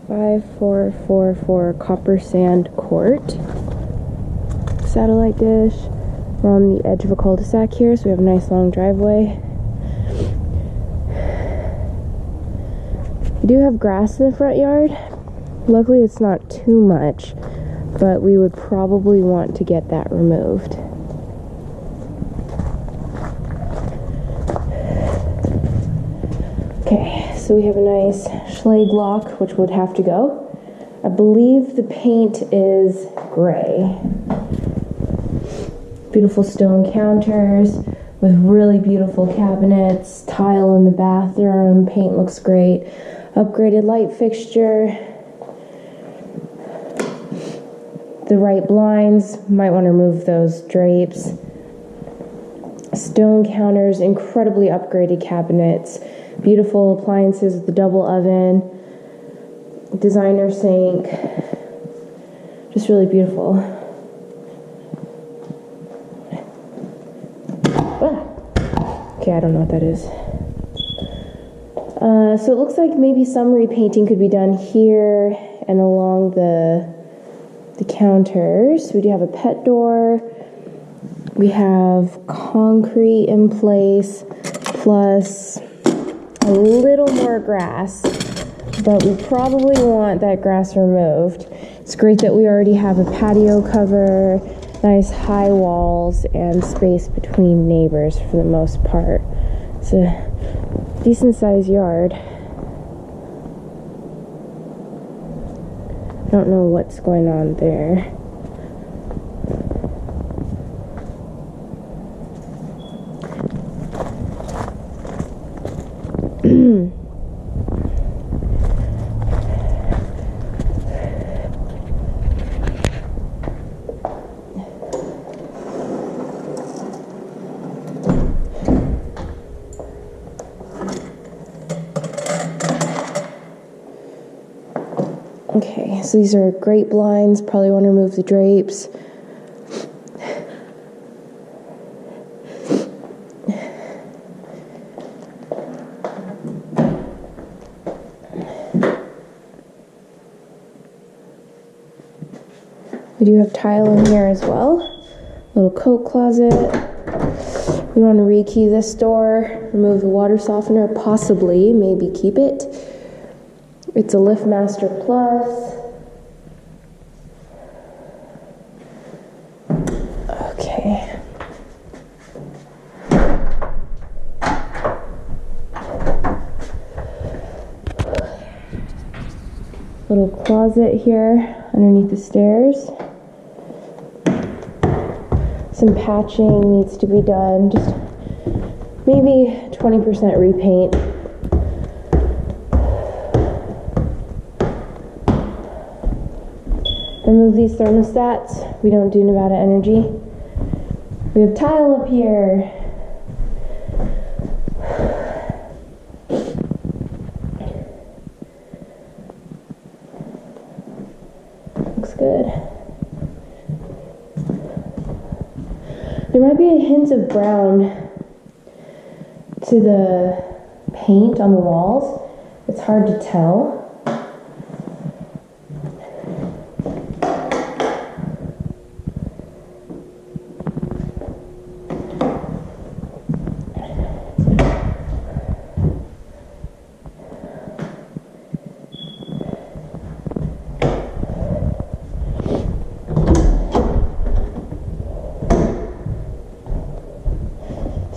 5444 Copper Sand Court. Satellite dish. We're on the edge of a cul-de-sac here, so we have a nice long driveway. We do have grass in the front yard. Luckily it's not too much, but we would probably want to get that removed. Okay, so we have a nice Schlage lock, which would have to go. I believe the paint is gray. Beautiful stone counters with really beautiful cabinets, tile in the bathroom, paint looks great. Upgraded light fixture. The right blinds, might want to remove those drapes. Stone counters, incredibly upgraded cabinets. Beautiful appliances with the double oven, designer sink, just really beautiful. Okay, I don't know what that is. So it looks like maybe some repainting could be done here and along the counters. We do have a pet door. We have concrete in place, plus a little more grass, but we probably want that grass removed. It's great that we already have a patio cover, nice high walls, and space between neighbors for the most part. It's a decent sized yard. I don't know what's going on there. Okay, so these are great blinds. Probably want to remove the drapes. We do have tile in here as well. Little coat closet. We want to rekey this door, remove the water softener, possibly, maybe keep it. It's a LiftMaster Plus. Okay. Little closet here underneath the stairs. Some patching needs to be done, just maybe 20% repaint. Remove these thermostats. We don't do Nevada Energy. We have tile up here. Looks good. There might be a hint of brown to the paint on the walls. It's hard to tell.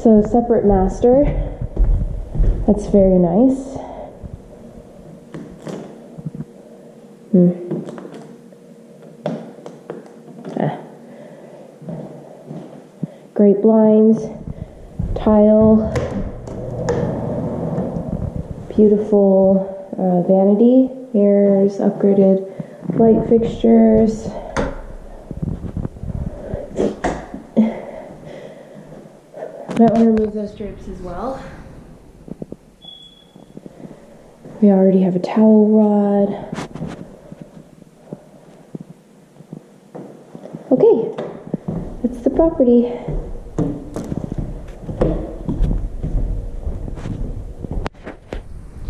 So separate master, that's very nice. Great blinds, tile, beautiful vanity, mirrors, upgraded light fixtures. Might want to remove those drapes as well. We already have a towel rod. Okay, that's the property.